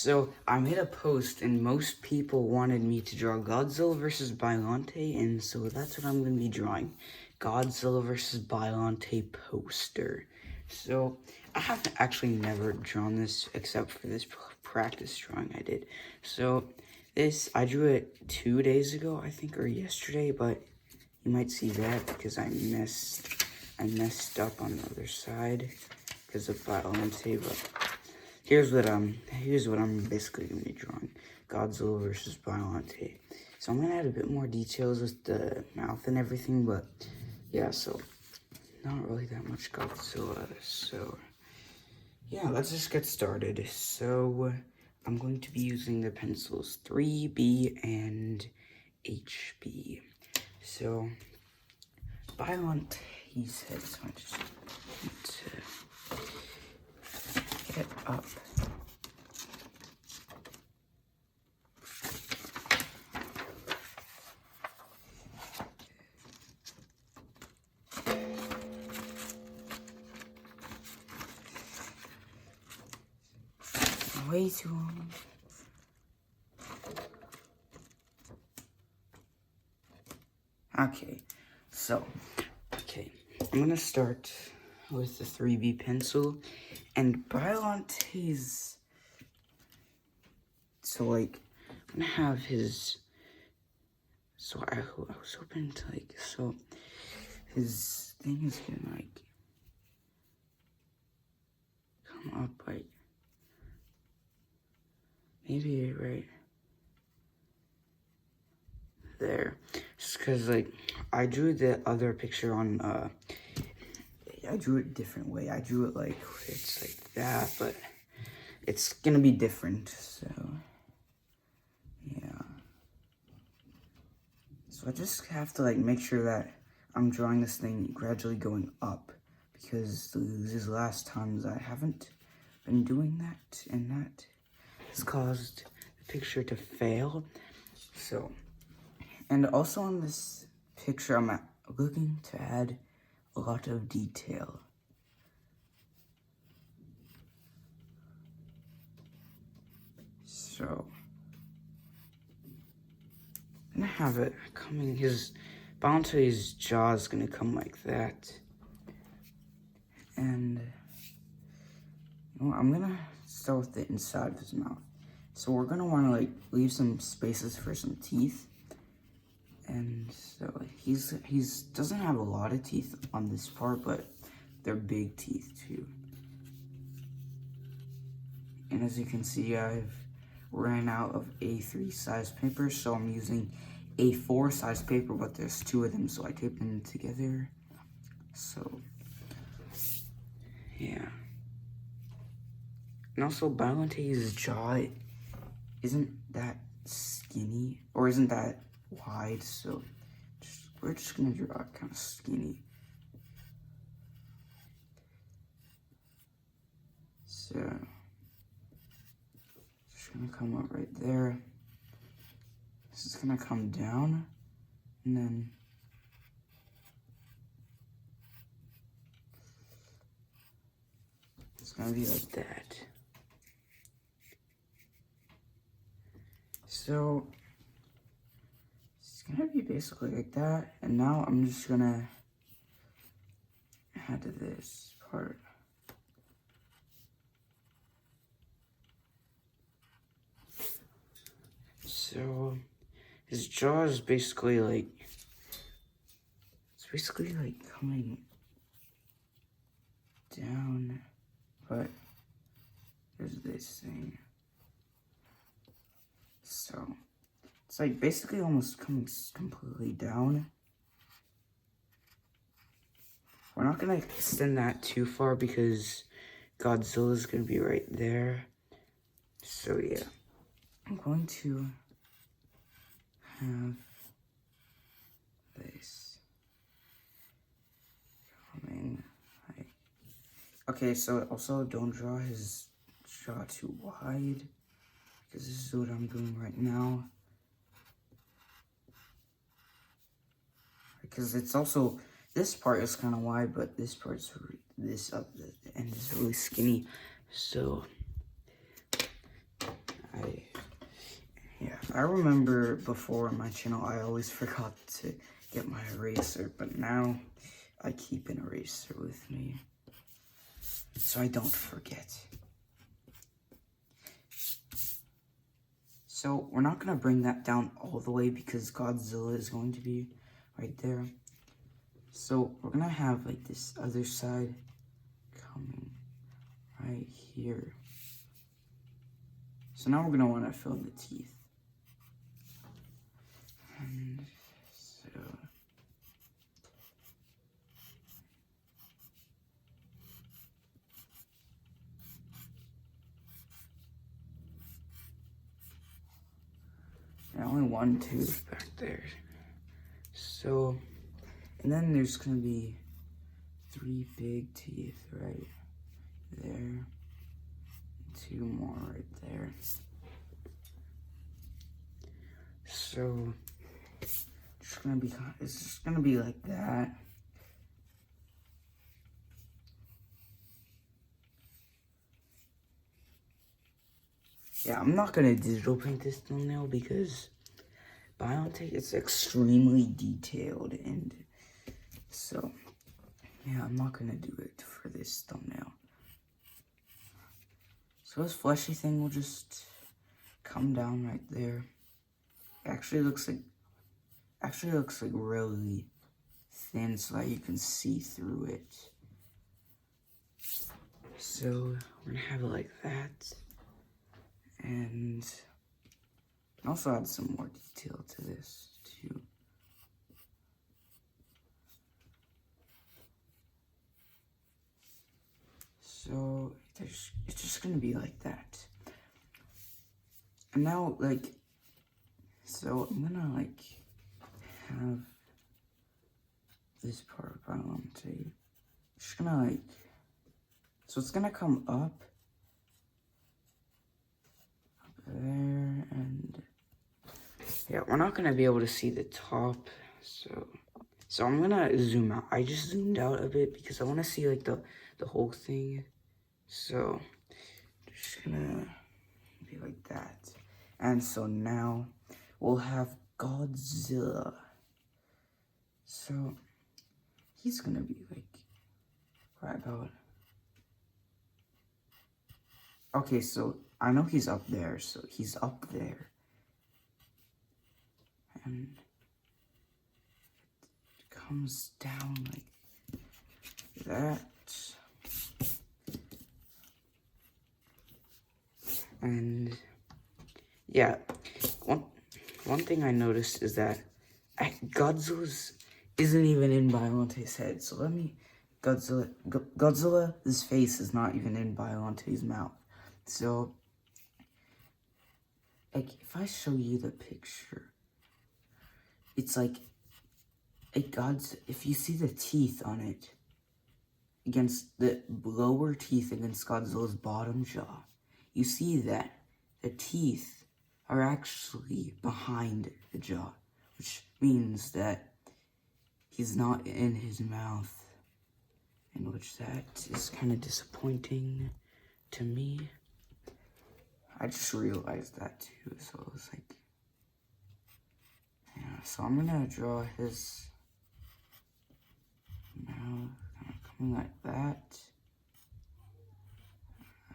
So I made a post and most people wanted me to draw Godzilla vs. Biollante, and so that's what I'm going to be drawing. Godzilla vs. Biollante poster. So I have actually never drawn this except for this practice drawing I did. So I drew it 2 days ago, I think, or yesterday, but you might see that because I messed up on the other side because of Biollante, but here's what I'm basically gonna be drawing. Godzilla versus Biollante. So I'm gonna add a bit more details with the mouth and everything, but yeah, so not really that much Godzilla. So yeah, let's just get started. So I'm going to be using the pencils 3B and HB. So Biollante's head, so I just need to get up. Way too long. Okay, I'm gonna start with the 3B pencil, and Biollante's, so like, I'm gonna have his, so I was hoping to like, so his thing is gonna like, come up like, maybe right there, just cause like, I drew the other picture on, I drew it a different way. I drew it like, it's like that, but it's gonna be different, so, yeah. So I just have to like make sure that I'm drawing this thing gradually going up, because these last times I haven't been doing that, and that has caused the picture to fail. So, and also on this picture, I'm looking to add a lot of detail. So, I'm gonna have it coming, Biolante's jaw is gonna come like that. And, you know, I'm gonna start with the inside of his mouth. So we're gonna wanna like leave some spaces for some teeth. And so he's doesn't have a lot of teeth on this part, but they're big teeth too. And as you can see, I've ran out of A3 size paper, so I'm using A4 size paper, but there's 2 of them, so I taped them together. So, yeah. And also, Biollante's jaw isn't that skinny, or isn't that wide, so we're just gonna draw it kind of skinny. So, just gonna come up right there. This is gonna come down, and then it's gonna be like that. So, it's gonna be basically like that, and now I'm just gonna add to this part. So, his jaw is basically like, it's basically like coming down, but there's this thing. So, it's like basically almost coming completely down. We're not gonna extend that too far because Godzilla's gonna be right there. So yeah, I'm going to have this coming. Okay, so also don't draw his jaw too wide, because this is what I'm doing right now. Because it's also, this part is kind of wide, but this part's, this up the end is really skinny. So, I remember before on my channel, I always forgot to get my eraser, but now I keep an eraser with me so I don't forget. So we're not going to bring that down all the way because Godzilla is going to be right there. So we're going to have like this other side coming right here. So now we're going to want to fill in the teeth. And so only one tooth back there. So, and then there's going to be 3 big teeth right there. 2 more right there. So it's just gonna be like that. Yeah, I'm not gonna digital paint this thumbnail because Biollante is extremely detailed, and so yeah, I'm not gonna do it for this thumbnail. So this fleshy thing will just come down right there. Actually looks like really thin so that you can see through it. So we're gonna have it like that. And also add some more detail to this too. So it's just gonna be like that. And now so I'm gonna have this part of Biollante. Just gonna so it's gonna come up there, and yeah, we're not gonna be able to see the top, so I'm gonna zoom out. I just zoomed out a bit because I want to see the whole thing. So just gonna be like that, and so now we'll have Godzilla. So he's gonna be right about. Okay, so I know he's up there, so he's up there. And it comes down like that. And yeah, one thing I noticed is that Godzilla's isn't even in Biollante's head. So Godzilla's face is not even in Biollante's mouth. So, if I show you the picture, it's if you see the teeth on it, against the lower teeth against Godzilla's bottom jaw, you see that the teeth are actually behind the jaw, which means that he's not in his mouth, in which that is kind of disappointing to me. I just realized that too, so it was yeah, so I'm gonna draw his mouth kind of coming like that.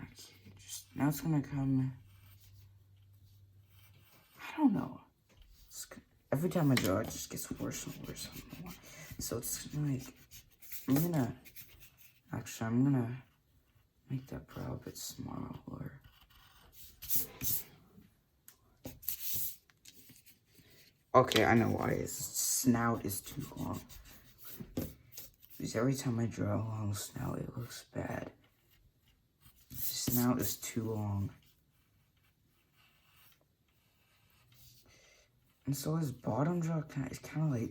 Okay, now it's gonna come, I don't know. Every time I draw, it just gets worse and worse and more. So it's I'm gonna make that brow a bit smaller. Okay, I know why. His snout is too long. Because every time I draw a long snout, it looks bad. His snout is too long. And so his bottom jaw is kind of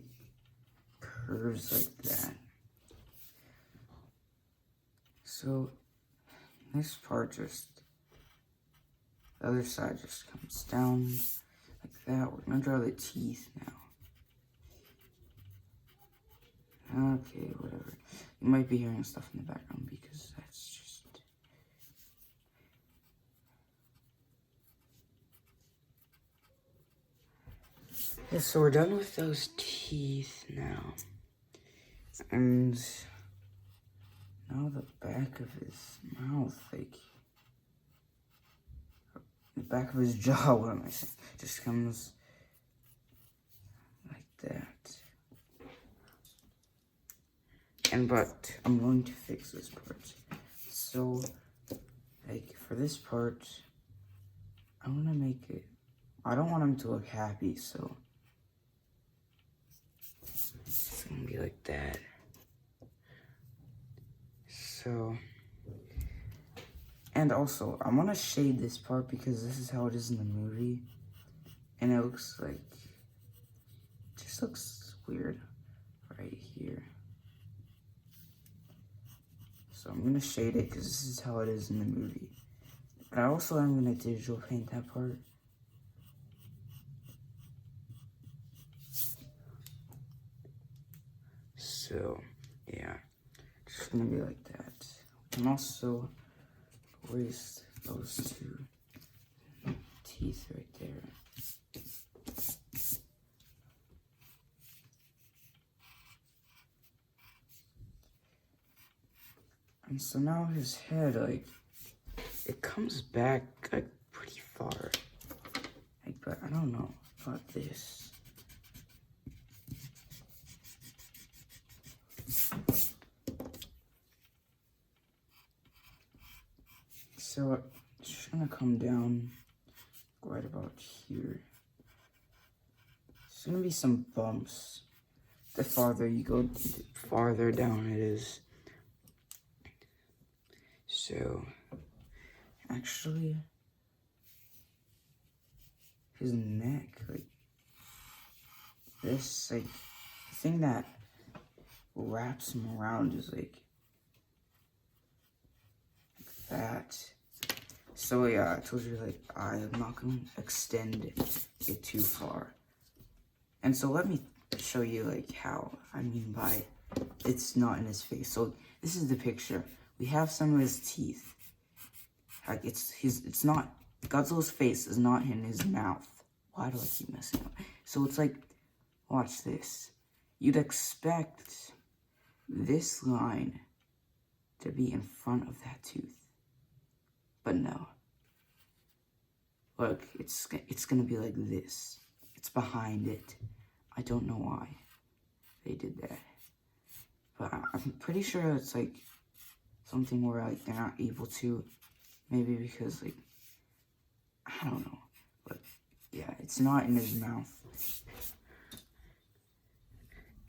curves like that. So this part the other side just comes down like that. We're gonna draw the teeth now. Okay, whatever. You might be hearing stuff in the background because that's just... Yeah, so we're done with those teeth now. And now the back of his mouth, like, the back of his jaw, what am I saying? Just comes like that. But I'm going to fix this part. So, like, for this part, I'm gonna make it, I don't want him to look happy, so it's gonna be like that. So, and also, I'm gonna shade this part because this is how it is in the movie. And it looks like, it just looks weird right here. So I'm gonna shade it because this is how it is in the movie. But I also am gonna digital paint that part. So, yeah, just gonna be like that. And also erase those two teeth right there. And so now his head, like, it comes back, like, pretty far. Like, but I don't know about this. So it's just gonna come down right about here. There's gonna be some bumps. The farther you go, the farther down it is. So, actually, his neck, like, this, like, thing that wraps him around is, like that. So, yeah, I told you, like, I'm not gonna extend it too far. And so let me show you, like, how I mean by it's not in his face. So this is the picture. We have some of his teeth. Like, it's not, Godzilla's face is not in his mouth. Why do I keep messing up? So it's like, watch this. You'd expect this line to be in front of that tooth. But no. Look, it's gonna be like this. It's behind it. I don't know why they did that. But I'm pretty sure it's like something where like they're not able to. Maybe because like, I don't know. But yeah, it's not in his mouth.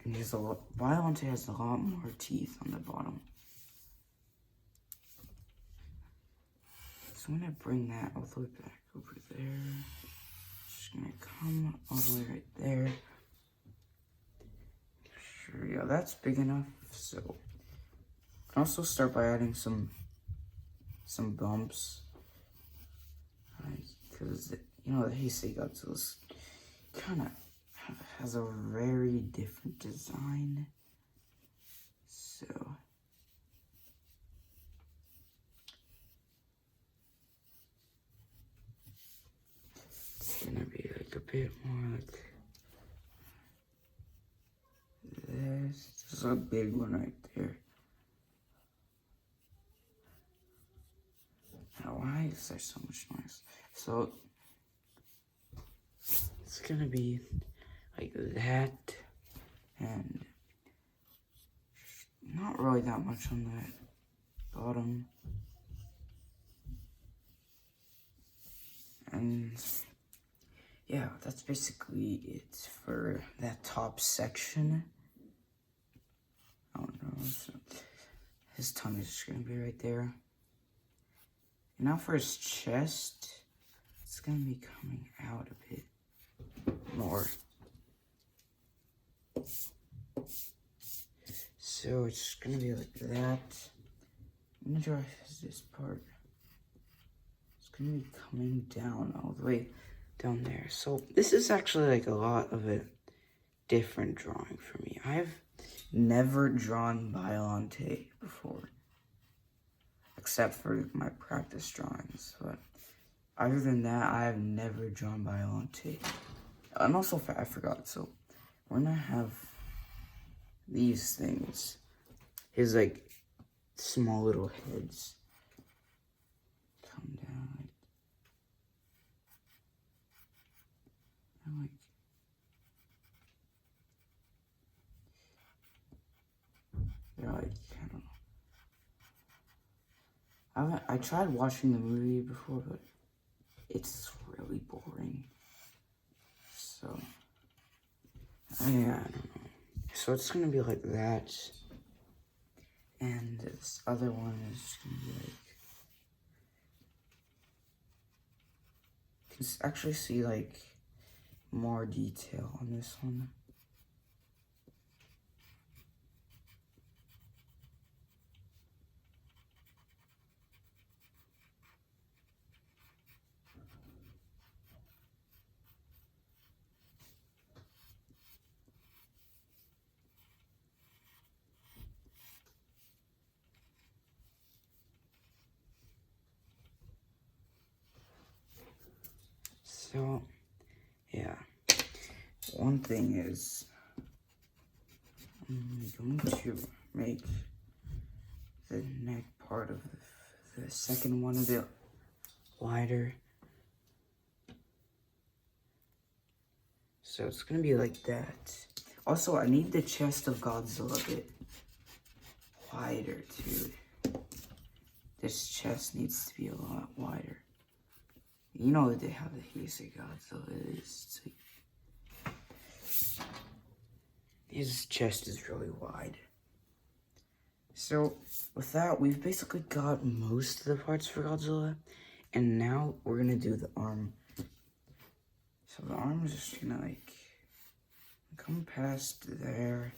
And there's a lot, Biollante has a lot more teeth on the bottom. So I'm gonna bring that all the way back over there. Just gonna come all the way right there. Sure, yeah, that's big enough. So I can also start by adding some bumps. Because, you know, the Heisei Godzilla's kind of has a very different design. So it's gonna be like a bit more like this. This is a big one right there. Now, why is there so much noise? So it's gonna be like that, and not really that much on that bottom. And yeah, that's basically it for that top section. I don't know, so his tongue is just gonna be right there. And now for his chest, it's gonna be coming out a bit more. So it's gonna be like that. I'm gonna draw this part. It's gonna be coming down all the way down there. So this is actually like a lot of a different drawing for me. I've never drawn Biollante before, except for my practice drawings. But other than that, I have never drawn Biollante. And also, I forgot, so we're gonna have these things. His, like, small little heads come down, like, and, like, they're like, I don't know. I tried watching the movie before, but it's really boring. So, yeah, I don't know. So it's gonna be like that. And this other one is gonna be like, you can actually see like more detail on this one. So, yeah. One thing is, I'm going to make the neck part of the second one a bit wider. So it's gonna be like that. Also, I need the chest of Godzilla a bit wider too. This chest needs to be a lot wider. You know they have the Heisei Godzilla is. His chest is really wide. So with that, we've basically got most of the parts for Godzilla, and now we're gonna do the arm. So the arm is just gonna like come past there,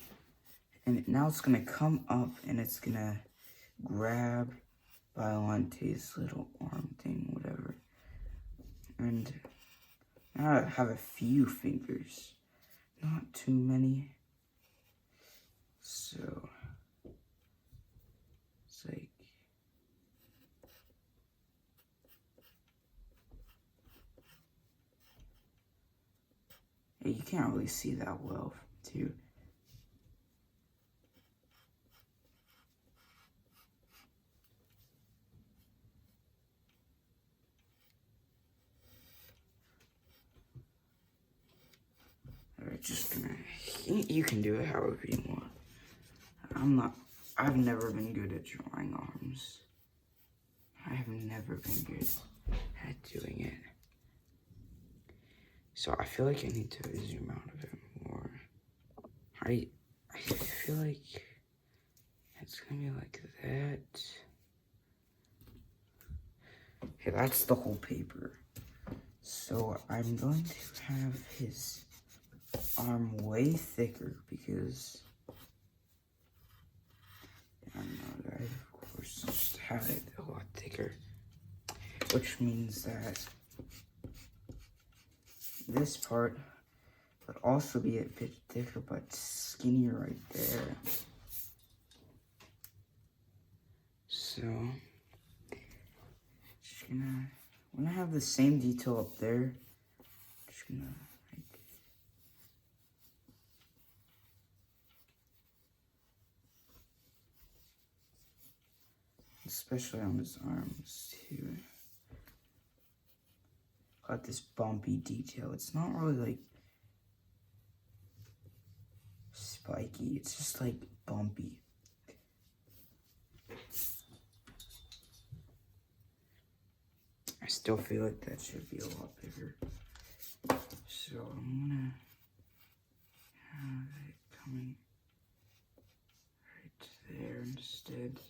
and now it's gonna come up and it's gonna grab Biollante's little arm thing, whatever. And now I have a few fingers, not too many. So it's like, yeah, you can't really see that well too. Alright, just gonna, you can do it however you want. I've never been good at drawing arms. I have never been good at doing it. So I feel like I need to zoom out a bit more. I feel like it's gonna be like that. Okay, that's the whole paper. So I'm going to have his arm way thicker because I don't know, I of course just have it a lot thicker, which means that this part would also be a bit thicker but skinnier right there. So just gonna have the same detail up there. Just gonna like, especially on his arms too. Got this bumpy detail. It's not really like spiky, it's just like bumpy. I still feel like that should be a lot bigger. So I'm gonna have it coming right there instead.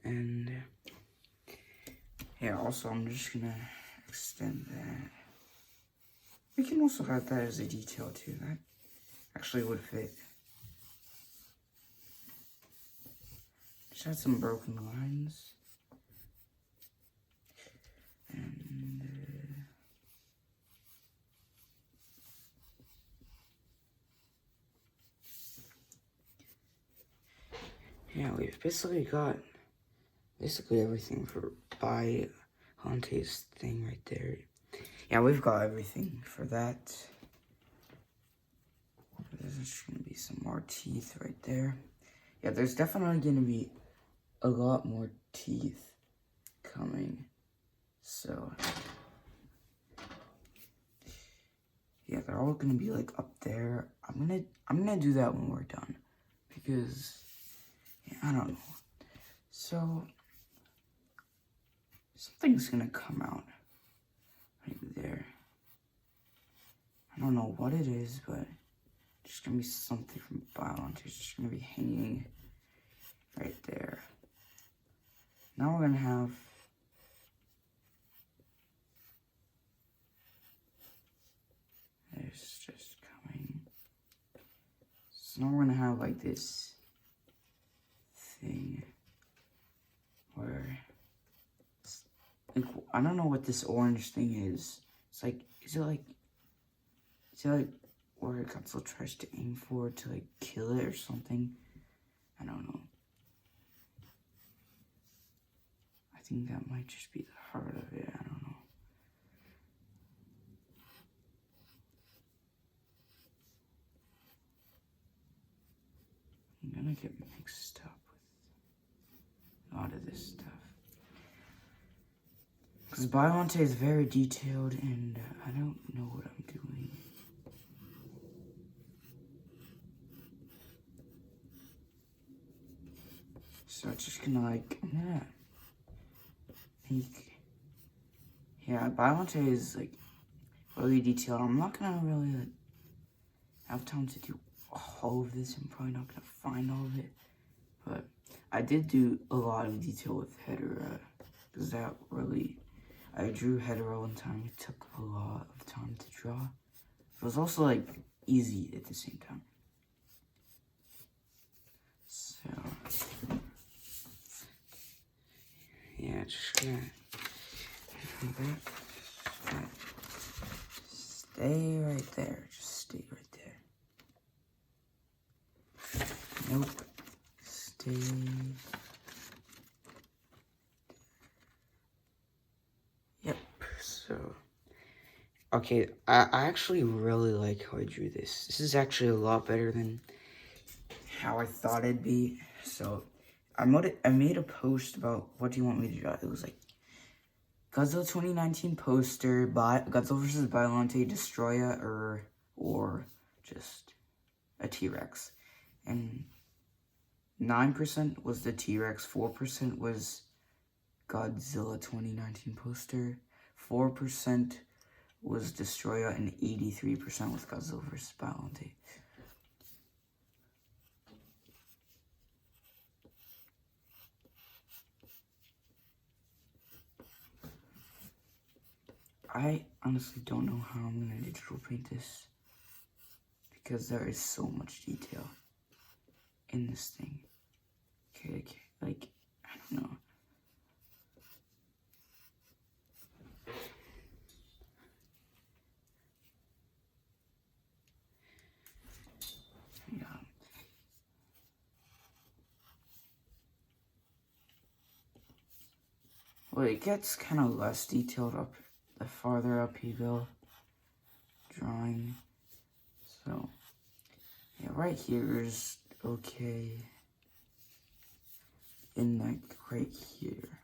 And yeah, also I'm just gonna extend that. We can also have that as a detail too. That actually would fit. Just had some broken lines. And yeah, we've basically got everything for Biollante. Biolante's thing right there. Yeah, we've got everything for that. There's just gonna be some more teeth right there. Yeah, there's definitely gonna be a lot more teeth coming. So yeah, they're all gonna be like up there. I'm gonna do that when we're done, because yeah, I don't know. So something's gonna come out right there. I don't know what it is, but there's gonna be something from Biollante. It's just gonna be hanging right there. Now we're gonna have this just coming. So now we're gonna have like this thing where like, I don't know what this orange thing is. It's like, is it like where Godzilla tries to aim for to like kill it or something? I don't know. I think that might just be the heart of it. I don't know. I'm gonna get mixed up with a lot of this stuff. Because Biollante is very detailed and I don't know what I'm doing. So it's just gonna like, I'm gonna make, yeah, Biollante is like really detailed. I'm not gonna really like have time to do all of this. I'm probably not gonna find all of it. But I did do a lot of detail with Hedera. Because that really, I drew Hedera one time. It took a lot of time to draw. It was also like easy at the same time. So yeah, just gonna stay right there. Just stay right there. Nope. Stay. Yep. So okay, I actually really like how I drew this. This is actually a lot better than how I thought it'd be. So I made a post about what do you want me to draw. It was like Godzilla 2019 poster, Godzilla vs. Biollante, Destroya, or just a T-Rex. And 9% was the T-Rex, 4% was Godzilla 2019 poster, 4% was Destroya, and 83% was Godzilla vs. Biollante. I honestly don't know how I'm gonna digital paint this, because there is so much detail in this thing. Okay, like, I don't know. Yeah. Well, it gets kind of less detailed up the farther up you go drawing. So, yeah, right here is okay. And like right here.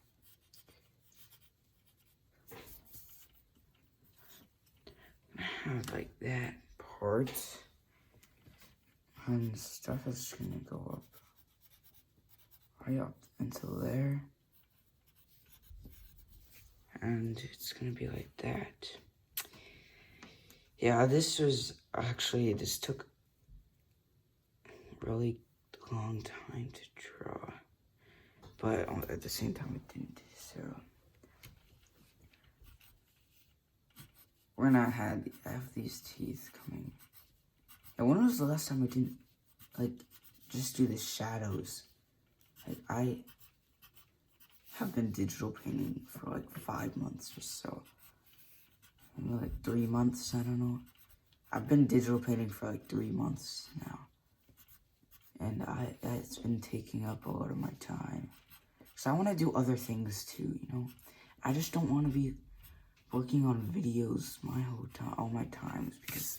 Have like that part. And stuff is gonna go up right up until there. And it's gonna be like that. Yeah, this took a really long time to draw, but at the same time it didn't. So we're gonna have these teeth coming. And when was the last time I didn't like just do the shadows? Like, I have been digital painting for like 5 months or so. Maybe like 3 months, I don't know. I've been digital painting for like 3 months now. And it's been taking up a lot of my time. So I want to do other things too, you know. I just don't want to be working on videos my whole time, all my times, because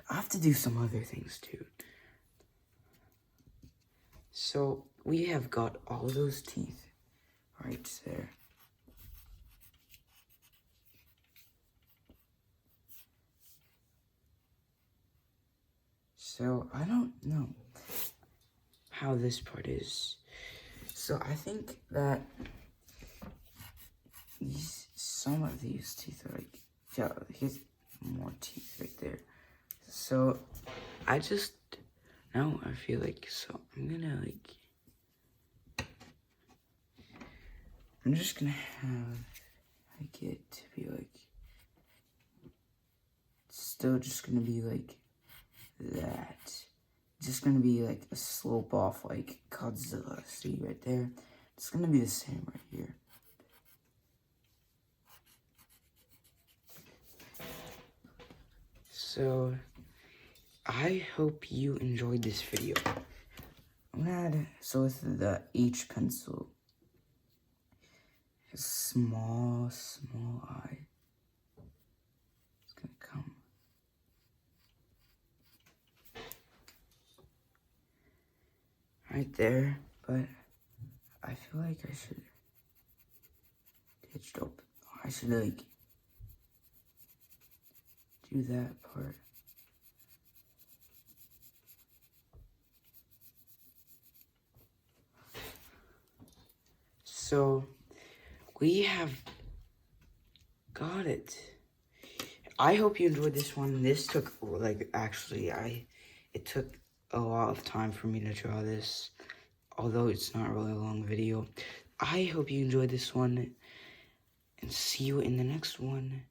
I have to do some other things too. So we have got all those teeth right there. So I don't know how this part is. So I think that some of these teeth are like, yeah, here's more teeth right there. So I just, no, I feel like, so I'm gonna I'm just gonna have it to be like, it's still just gonna be like that. Just gonna be like a slope off like Godzilla. See right there? It's gonna be the same right here. So I hope you enjoyed this video. I'm gonna add, so with the H pencil, a small eye. It's gonna come right there, but I feel like I should ditch up. I should like do that part. So we have got it. I hope you enjoyed this one. This took like it took a lot of time for me to draw this, although it's not really a long video. I hope you enjoyed this one, and see you in the next one.